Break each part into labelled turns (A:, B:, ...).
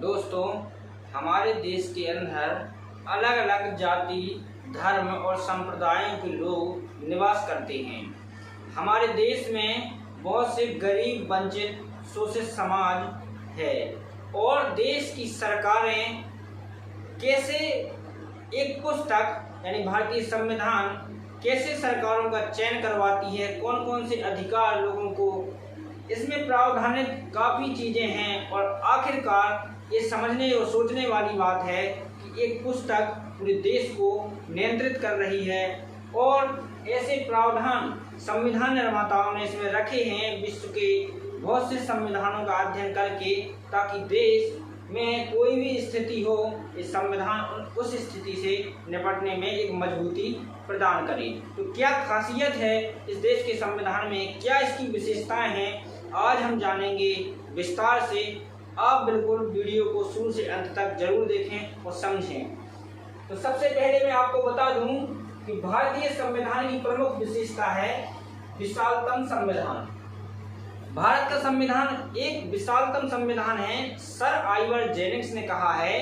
A: दोस्तों, हमारे देश के अंदर अलग अलग जाति, धर्म और संप्रदायों के लोग निवास करते हैं। हमारे देश में बहुत से गरीब, वंचित, शोषित समाज है और देश की सरकारें कैसे एक पुस्तक यानी भारतीय संविधान कैसे सरकारों का चयन करवाती है, कौन कौन से अधिकार लोगों को, इसमें प्रावधानित काफ़ी चीज़ें हैं और आखिरकार ये समझने और सोचने वाली बात है कि एक पुस्तक पूरे देश को नियंत्रित कर रही है और ऐसे प्रावधान संविधान निर्माताओं ने इसमें रखे हैं विश्व के बहुत से संविधानों का अध्ययन करके, ताकि देश में कोई भी स्थिति हो इस संविधान उस स्थिति से निपटने में एक मजबूती प्रदान करे। तो क्या खासियत है इस देश के संविधान में, क्या इसकी विशेषताएं हैं, आज हम जानेंगे विस्तार से। आप बिल्कुल वीडियो को शुरू से अंत तक जरूर देखें और समझें। तो सबसे पहले मैं आपको बता दूं कि भारतीय संविधान की प्रमुख विशेषता है विशालतम संविधान। भारत का संविधान एक विशालतम संविधान है। सर आइवर जेनिक्स ने कहा है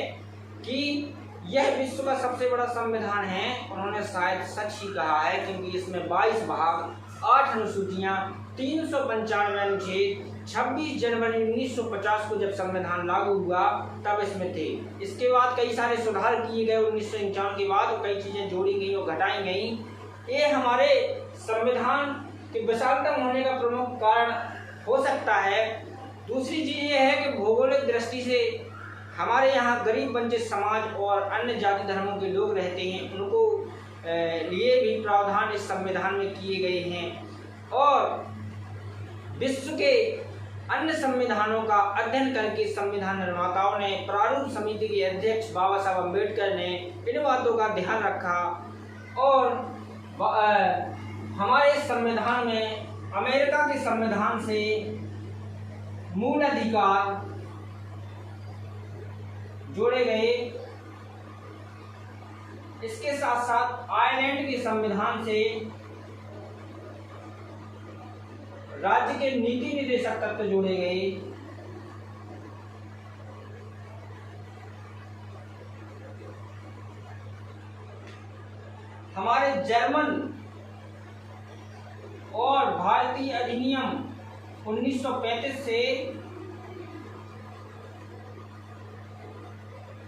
A: कि यह विश्व का सबसे बड़ा संविधान है। उन्होंने शायद सच ही कहा है, क्योंकि इसमें 22 भाग, 8 अनुसूचियां, 395 अनुच्छेद 26 जनवरी 1950 को जब संविधान लागू हुआ तब इसमें थे। इसके बाद कई सारे सुधार किए गए 1951 के बाद, और कई चीज़ें जोड़ी गई और घटाई गई। ये हमारे संविधान के विशालतम होने का प्रमुख कारण हो सकता है। दूसरी चीज़ ये है कि भौगोलिक दृष्टि से हमारे यहाँ गरीब, वंचित समाज और अन्य जाति धर्मों के लोग रहते हैं, उनको लिए भी प्रावधान इस संविधान में किए गए हैं। और विश्व के अन्य संविधानों का अध्ययन करके संविधान निर्माताओं ने, प्रारूप समिति के अध्यक्ष बाबा साहब अम्बेडकर ने इन बातों का ध्यान रखा और हमारे संविधान में अमेरिका के संविधान से मूल अधिकार जोड़े गए। इसके साथ साथ आयरलैंड के संविधान से राज्य के नीति निर्देशक तत्व जोड़े गए। हमारे जर्मन और भारतीय अधिनियम 1935 से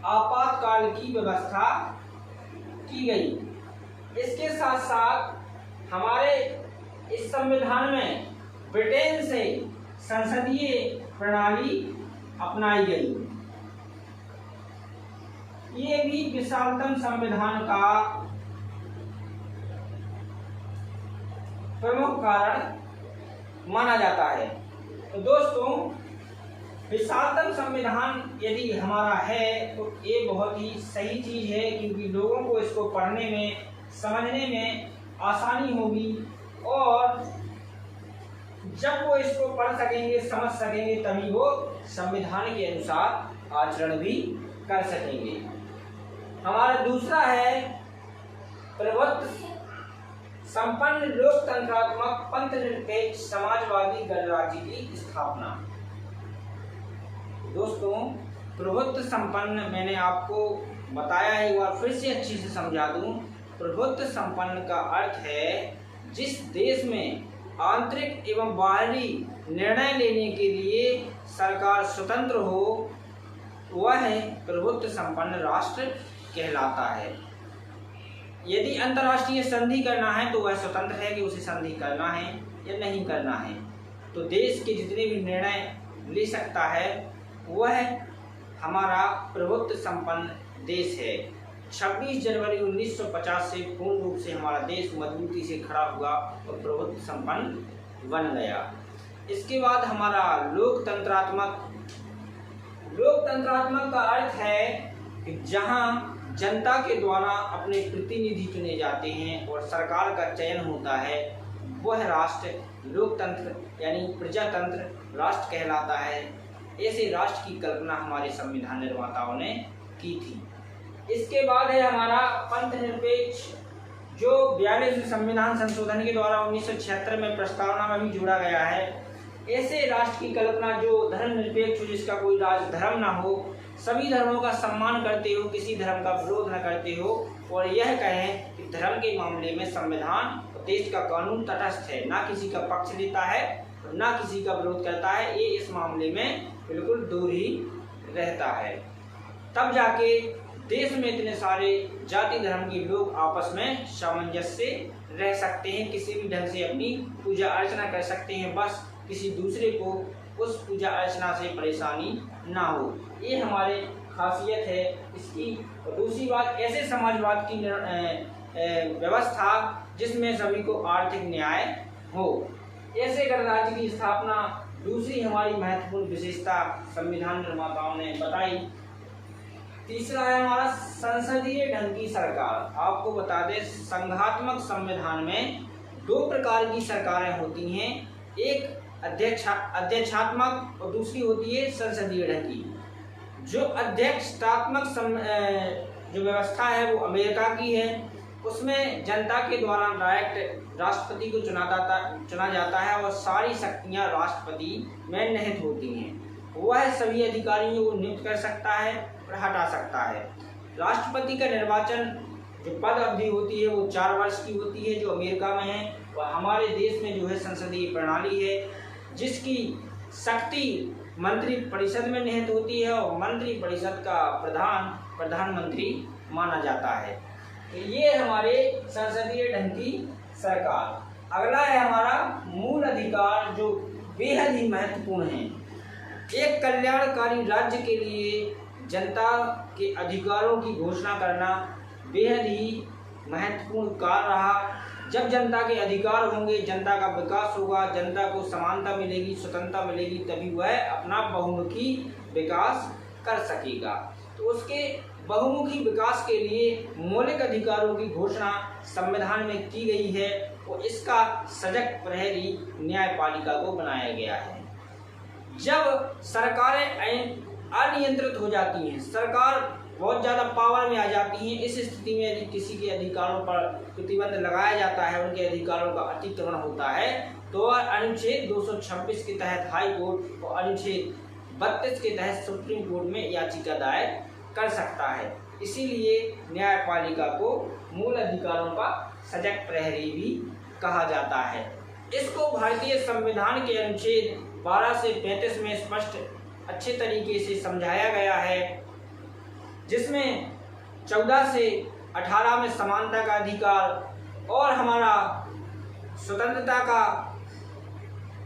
A: आपातकाल की व्यवस्था की गई। इसके साथ साथ हमारे इस संविधान में ब्रिटेन से संसदीय प्रणाली अपनाई गई। ये भी विशालतम संविधान का प्रमुख कारण माना जाता है। तो दोस्तों, विशालतम संविधान यदि हमारा है तो ये बहुत ही सही चीज़ है, क्योंकि लोगों को इसको पढ़ने में, समझने में आसानी होगी और जब वो इसको पढ़ सकेंगे, समझ सकेंगे, तभी वो संविधान के अनुसार आचरण भी कर सकेंगे। हमारा दूसरा है प्रभुत्व संपन्न, लोकतंत्रात्मक, पंथनिरपेक्ष, समाजवादी गणराज्य की स्थापना। दोस्तों, प्रभुत्व संपन्न मैंने आपको बताया है, एक बार फिर से अच्छी से समझा दूं। प्रभुत्व संपन्न का अर्थ है जिस देश में आंतरिक एवं बाहरी निर्णय लेने के लिए सरकार स्वतंत्र हो, वह प्रभुत्व संपन्न राष्ट्र कहलाता है। यदि अंतर्राष्ट्रीय संधि करना है तो वह स्वतंत्र है कि उसे संधि करना है या नहीं करना है। तो देश के जितने भी निर्णय ले सकता है वह हमारा प्रभुत्व संपन्न देश है। 26 जनवरी 1950 से पूर्ण रूप से हमारा देश मजबूती से खड़ा हुआ और प्रभुत्व संपन्न बन गया। इसके बाद हमारा लोकतंत्रात्मक का अर्थ है कि जहां जनता के द्वारा अपने प्रतिनिधि चुने जाते हैं और सरकार का चयन होता है, वह राष्ट्र लोकतंत्र यानी प्रजातंत्र राष्ट्र कहलाता है। ऐसे राष्ट्र की कल्पना हमारे संविधान निर्माताओं ने की थी। इसके बाद है हमारा पंथ निरपेक्ष, जो 42वें संविधान संशोधन के द्वारा 1976 में प्रस्तावना में भी जोड़ा गया है। ऐसे राष्ट्र की कल्पना जो धर्मनिरपेक्ष हो, जिसका कोई राज धर्म ना हो, सभी धर्मों का सम्मान करते हो, किसी धर्म का विरोध न करते हो और यह कहें कि धर्म के मामले में संविधान और देश का कानून तटस्थ है, ना किसी का पक्ष लेता है और ना किसी का विरोध करता है, ये इस मामले में बिल्कुल दूर ही रहता है। तब जाके देश में इतने सारे जाति धर्म के लोग आपस में सामंजस्य से रह सकते हैं, किसी भी ढंग से अपनी पूजा अर्चना कर सकते हैं, बस किसी दूसरे को उस पूजा अर्चना से परेशानी ना हो। ये हमारे खासियत है इसकी। और दूसरी बात, ऐसे समाजवाद की व्यवस्था जिसमें सभी को आर्थिक न्याय हो, ऐसे गणराज्य की स्थापना दूसरी हमारी महत्वपूर्ण विशेषता संविधान निर्माताओं ने बताई। तीसरा है हमारा संसदीय ढंग की सरकार। आपको बता दें, संघात्मक संविधान में दो प्रकार की सरकारें होती हैं, एक अध्यक्षात्मक और दूसरी होती है संसदीय ढंग की। जो अध्यक्षात्मक जो व्यवस्था है वो अमेरिका की है, उसमें जनता के द्वारा डायरेक्ट राष्ट्रपति को चुना जाता है और सारी शक्तियां राष्ट्रपति में निहित होती हैं। वह सभी अधिकारियों को नियुक्त कर सकता है और हटा सकता है। राष्ट्रपति का निर्वाचन जो पद अवधि होती है वो 4 वर्ष की होती है, जो अमेरिका में है। और हमारे देश में जो है संसदीय प्रणाली है जिसकी शक्ति मंत्री परिषद में निहित होती है और मंत्री परिषद का प्रधानमंत्री माना जाता है। तो ये हमारे संसदीय ढंग की सरकार। अगला है हमारा मूल अधिकार, जो बेहद ही महत्वपूर्ण है। एक कल्याणकारी राज्य के लिए जनता के अधिकारों की घोषणा करना बेहद ही महत्वपूर्ण कार्य रहा। जब जनता के अधिकार होंगे, जनता का विकास होगा, जनता को समानता मिलेगी, स्वतंत्रता मिलेगी, तभी वह अपना बहुमुखी विकास कर सकेगा। तो उसके बहुमुखी विकास के लिए मौलिक अधिकारों की घोषणा संविधान में की गई है और इसका सजग प्रहरी न्यायपालिका को बनाया गया है। जब सरकारें अनियंत्रित हो जाती हैं, सरकार बहुत ज़्यादा पावर में आ जाती हैं, इस स्थिति में यदि किसी के अधिकारों पर प्रतिबंध लगाया जाता है, उनके अधिकारों का अतिक्रमण होता है, तो अनुच्छेद 226 के तहत हाई कोर्ट और अनुच्छेद 32 के तहत सुप्रीम कोर्ट में याचिका दायर कर सकता है। इसीलिए न्यायपालिका को मूल अधिकारों का सजग प्रहरी भी कहा जाता है। इसको भारतीय संविधान के अनुच्छेद 12 से 35 में स्पष्ट अच्छे तरीके से समझाया गया है, जिसमें 14 से 18 में समानता का अधिकार और हमारा स्वतंत्रता का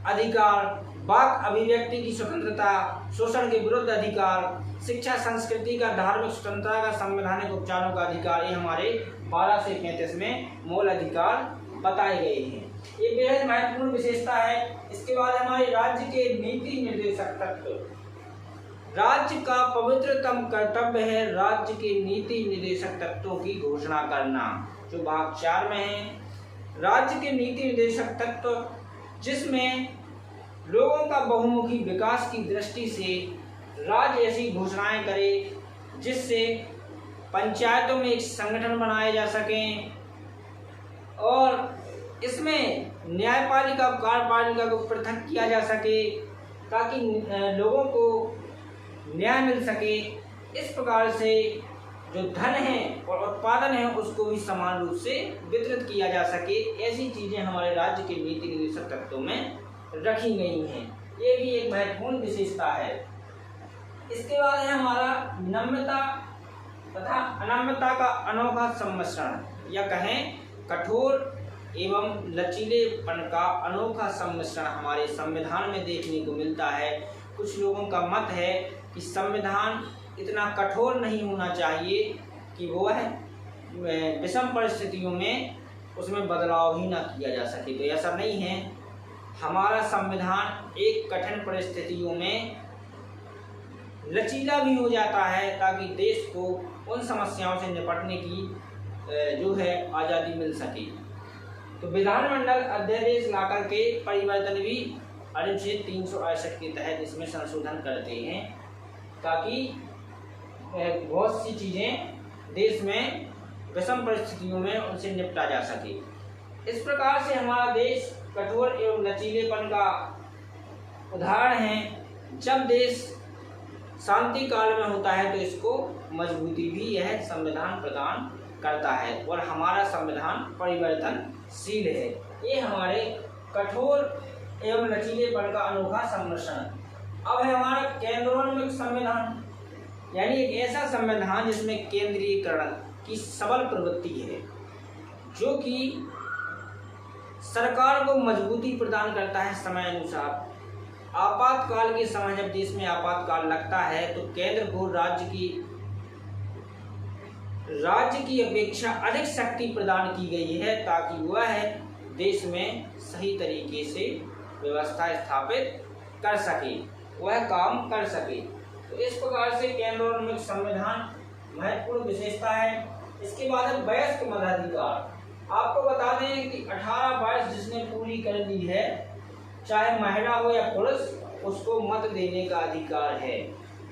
A: अधिकार, वाक अभिव्यक्ति की स्वतंत्रता, शोषण के विरुद्ध अधिकार, शिक्षा संस्कृति का, धार्मिक स्वतंत्रता का, संवैधानिक उपचारों का अधिकार, ये हमारे 12 से 35 में मूल अधिकार बताए गए हैं। ये बेहद महत्वपूर्ण विशेषता है। इसके बाद हमारे राज्य के नीति निर्देशक तत्व। राज्य का पवित्रतम कर्तव्य है राज्य के नीति निर्देशक तत्वों की घोषणा करना, जो भाग 4 में है। राज्य के नीति निर्देशक तत्व जिसमें लोगों का बहुमुखी विकास की दृष्टि से राज्य ऐसी घोषणाएं करे जिससे पंचायतों में एक संगठन बनाए जा सकें और इसमें न्यायपालिका और कार्यपालिका को पृथक किया जा सके ताकि लोगों को न्याय मिल सके। इस प्रकार से जो धन है और उत्पादन है उसको भी समान रूप से वितरित किया जा सके, ऐसी चीज़ें हमारे राज्य के नीति निर्देशक तत्वों में रखी गई हैं। ये भी एक महत्वपूर्ण विशेषता है। इसके बाद है हमारा नम्रता तथा अनम्रता का अनोखा सम्मिश्रण, या कहें कठोर एवं लचीलेपन का अनोखा सम्मिश्रण हमारे संविधान में देखने को मिलता है। कुछ लोगों का मत है कि संविधान इतना कठोर नहीं होना चाहिए कि वो है विषम परिस्थितियों में उसमें बदलाव ही ना किया जा सके, तो ऐसा नहीं है। हमारा संविधान एक कठिन परिस्थितियों में लचीला भी हो जाता है ताकि देश को उन समस्याओं से निपटने की जो है आज़ादी मिल सके। तो विधानमंडल अध्यादेश लाकर के परिवर्तन भी अनुच्छेद 368 के तहत इसमें संशोधन करते हैं ताकि बहुत सी चीज़ें देश में विषम परिस्थितियों में उनसे निपटा जा सके। इस प्रकार से हमारा देश कठोर एवं लचीलेपन का उदाहरण है। जब देश शांति काल में होता है तो इसको मजबूती भी यह संविधान प्रदान करता है। और हमारा संविधान परिवर्तनशील है। ये हमारे कठोर एवं लचीलेपन का अनोखा सम्मिश्रण। अब है हमारा केंद्रोन्मुख संविधान, यानी एक ऐसा संविधान जिसमें केंद्रीयकरण की सबल प्रवृत्ति है, जो कि सरकार को मजबूती प्रदान करता है समय अनुसार। आपातकाल के समय जब देश में आपातकाल लगता है तो केंद्र को राज्य की अपेक्षा अधिक शक्ति प्रदान की गई है, ताकि वह देश में सही तरीके से व्यवस्था स्थापित कर सके, वह काम कर सके। तो इस प्रकार से केंद्रोन्मुख संविधान महत्वपूर्ण विशेषता है। इसके बाद है वयस्क मताधिकार। आपको बता दें कि 18 वर्ष जिसने पूरी कर ली है, चाहे महिला हो या पुरुष, उसको मत देने का अधिकार है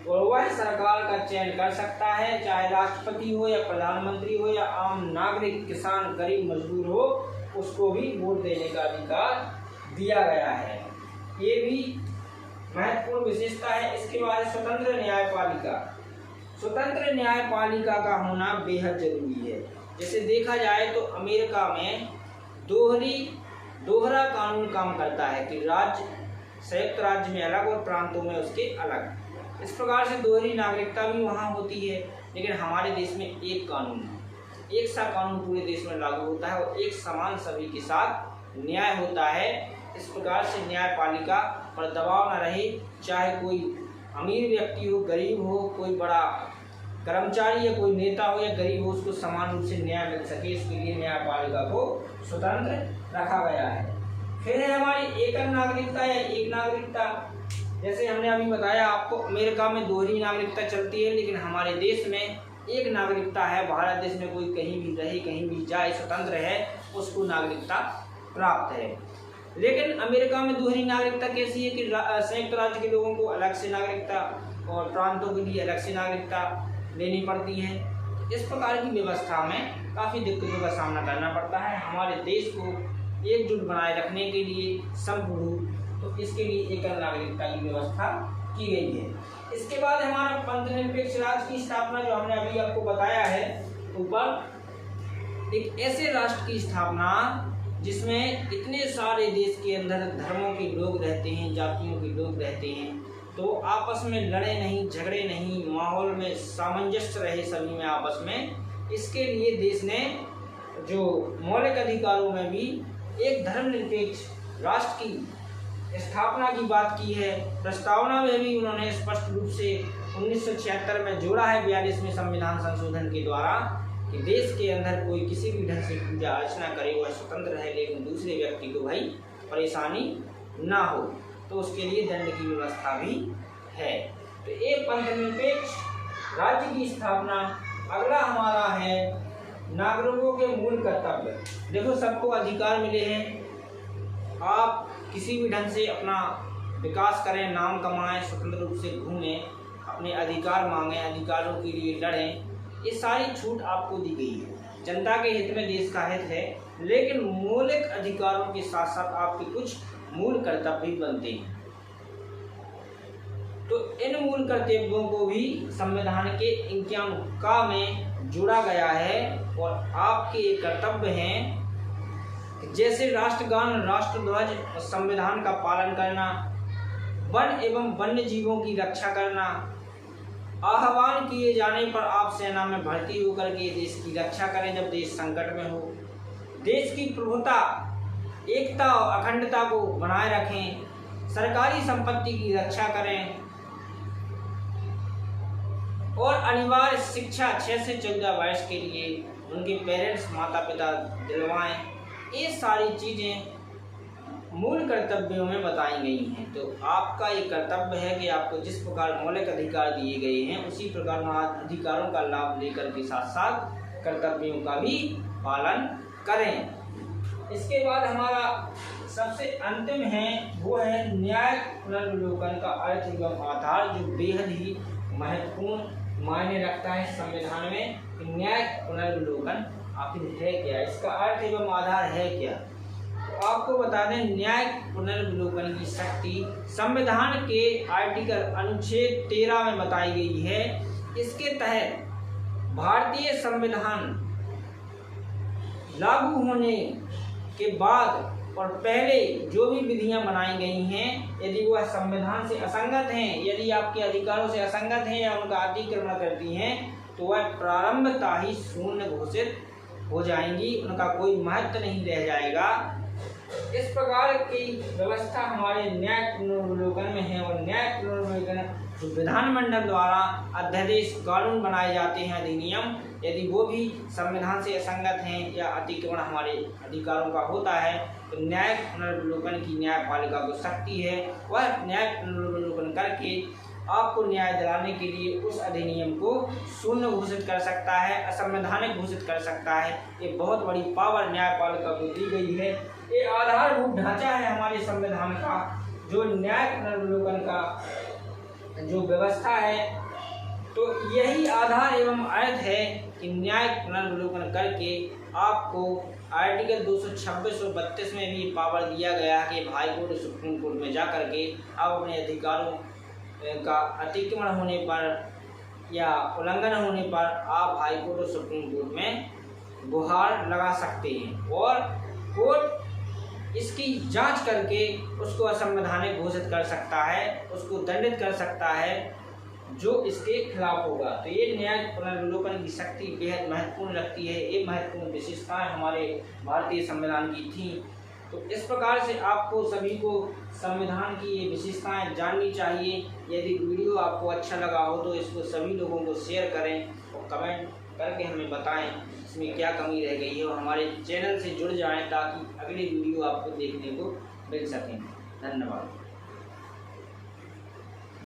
A: और वह सरकार का चयन कर सकता है, चाहे राष्ट्रपति हो या प्रधानमंत्री हो या आम नागरिक, किसान, गरीब, मजदूर हो, उसको भी वोट देने का अधिकार दिया गया है। ये भी महत्वपूर्ण विशेषता है। इसके बाद स्वतंत्र न्यायपालिका। स्वतंत्र न्यायपालिका का होना बेहद जरूरी है। जैसे देखा जाए तो अमेरिका में दोहरा कानून काम करता है कि राज्य संयुक्त राज्य में अलग और प्रांतों में उसके अलग। इस प्रकार से दोहरी नागरिकता भी वहाँ होती है। लेकिन हमारे देश में एक कानून है, एक सा कानून पूरे देश में लागू होता है और एक समान सभी के साथ न्याय होता है। इस प्रकार से न्यायपालिका पर दबाव न रहे, चाहे कोई अमीर व्यक्ति हो, गरीब हो, कोई बड़ा कर्मचारी या कोई नेता हो या गरीब हो, उसको समान रूप से न्याय मिल सके, इसके लिए न्यायपालिका को स्वतंत्र रखा गया है। फिर है हमारी एकल नागरिकता या एक नागरिकता। जैसे हमने अभी बताया आपको, अमेरिका में दोहरी नागरिकता चलती है, लेकिन हमारे देश में एक नागरिकता है। भारत देश में कोई कहीं भी रहे, कहीं भी जाए, स्वतंत्र है, उसको नागरिकता प्राप्त है। लेकिन अमेरिका में दोहरी नागरिकता कैसी है कि संयुक्त राज्य के लोगों को अलग से नागरिकता और प्रांतों के लिए अलग से नागरिकता लेनी पड़ती है। इस प्रकार की व्यवस्था में काफ़ी दिक्कतों का सामना करना पड़ता है। हमारे देश को एकजुट बनाए रखने के लिए संपूर्ण, तो इसके लिए एकल नागरिकता की व्यवस्था की गई है। इसके बाद हमारा पंथनिरपेक्ष राज्य की स्थापना, जो हमने अभी आपको बताया है ऊपर, एक ऐसे राष्ट्र की स्थापना जिसमें इतने सारे देश के अंदर धर्मों के लोग रहते हैं, जातियों के लोग रहते हैं, तो आपस में लड़े नहीं, झगड़े नहीं, माहौल में सामंजस्य रहे सभी में आपस में। इसके लिए देश ने जो मौलिक अधिकारों में भी एक धर्मनिरपेक्ष राष्ट्र की स्थापना की बात की है। प्रस्तावना में भी उन्होंने स्पष्ट रूप से 1976 में जोड़ा है 42वें संविधान संशोधन के द्वारा कि देश के अंदर कोई किसी भी ढंग से पूजा अर्चना करे, वह स्वतंत्र है, लेकिन दूसरे व्यक्ति को भाई परेशानी ना हो, तो उसके लिए दंड की व्यवस्था भी है। तो एक पंथनिरपेक्ष राज्य की स्थापना। अगला हमारा है नागरिकों के मूल कर्तव्य। देखो, सबको अधिकार मिले हैं, आप किसी भी ढंग से अपना विकास करें, नाम कमाएं, स्वतंत्र रूप से घूमें, अपने अधिकार मांगें, अधिकारों के लिए लड़ें, ये सारी छूट आपको दी गई है। जनता के हित में देश का हित है, लेकिन मौलिक अधिकारों के साथ साथ आपके कुछ मूल कर्तव्य भी बनते हैं। तो इन मूल कर्तव्यों को भी संविधान के 51 का में जोड़ा गया है और आपके ये कर्तव्य हैं, जैसे राष्ट्रगान, राष्ट्रध्वज और संविधान का पालन करना, वन एवं वन्य जीवों की रक्षा करना, आह्वान किए जाने पर आप सेना में भर्ती होकर के देश की रक्षा करें जब देश संकट में हो, देश की प्रभुता, एकता और अखंडता को बनाए रखें, सरकारी संपत्ति की रक्षा करें और अनिवार्य शिक्षा 6 से 14 वर्ष के लिए उनके पेरेंट्स, माता पिता दिलवाएं। ये सारी चीज़ें मूल कर्तव्यों में बताई गई हैं। तो आपका ये कर्तव्य है कि आपको जिस प्रकार मौलिक अधिकार दिए गए हैं, उसी प्रकार अधिकारों का लाभ लेकर के साथ साथ कर्तव्यों का भी पालन करें। इसके बाद हमारा सबसे अंतिम है वो है न्याय पुनर्विलोकन का अर्थ एवं आधार, जो बेहद ही महत्वपूर्ण मायने रखता है संविधान में। न्याय पुनर्विलोकन आखिर है क्या, इसका अर्थ एवं आधार है क्या? तो आपको बता दें, न्यायिक पुनर्विलोकन की शक्ति संविधान के आर्टिकल अनुच्छेद 13 में बताई गई है। इसके तहत भारतीय संविधान लागू होने के बाद और पहले जो भी विधियां बनाई गई हैं, यदि वह संविधान से असंगत हैं, यदि आपके अधिकारों से असंगत हैं या उनका अतिक्रमण करती हैं, तो वह प्रारंभतः ही शून्य घोषित हो जाएंगी, उनका कोई महत्व नहीं रह जाएगा। इस प्रकार की व्यवस्था हमारे न्यायिक पुनर्विलोकन में है। और न्यायिक पुनर्विलोकन जो विधानमंडल द्वारा अध्यादेश कानून बनाए जाते हैं, अधिनियम, यदि वो भी संविधान से असंगत हैं या अतिक्रमण हमारे अधिकारों का होता है, तो न्यायिक पुनर्विलोकन की न्यायपालिका को शक्ति है। वह न्यायिक पुनर्विलोकन करके आपको न्याय दिलाने के लिए उस अधिनियम को शून्य घोषित कर सकता है, असंवैधानिक घोषित कर सकता है। ये बहुत बड़ी पावर न्यायपालिका को दी गई है। ये आधारभूत ढांचा है हमारे संविधान का, जो न्यायिक पुनर्विलोकन का जो व्यवस्था है। तो यही आधार एवं अर्थ है कि न्यायिक पुनर्विलोकन करके आपको आर्टिकल 226 और 32 में भी पावर दिया गया है कि हाई कोर्ट और सुप्रीम कोर्ट में जा करके आप अपने अधिकारों का अतिक्रमण होने पर या उल्लंघन होने पर आप हाई कोर्ट और सुप्रीम कोर्ट में गुहार लगा सकते हैं और कोर्ट इसकी जांच करके उसको असंवैधानिक घोषित कर सकता है, उसको दंडित कर सकता है जो इसके खिलाफ होगा। तो ये न्यायिक पुनर्विलोकन की शक्ति बेहद महत्वपूर्ण लगती है। ये महत्वपूर्ण विशेषताएं हमारे भारतीय संविधान की थी। तो इस प्रकार से आपको सभी को संविधान की ये विशेषताएं जाननी चाहिए। यदि वीडियो आपको अच्छा लगा हो तो इसको सभी लोगों को शेयर करें और कमेंट करके हमें बताएं इसमें क्या कमी रह गई है, और हमारे चैनल से जुड़ जाएं ताकि अगली वीडियो आपको देखने को मिल सकें। धन्यवाद।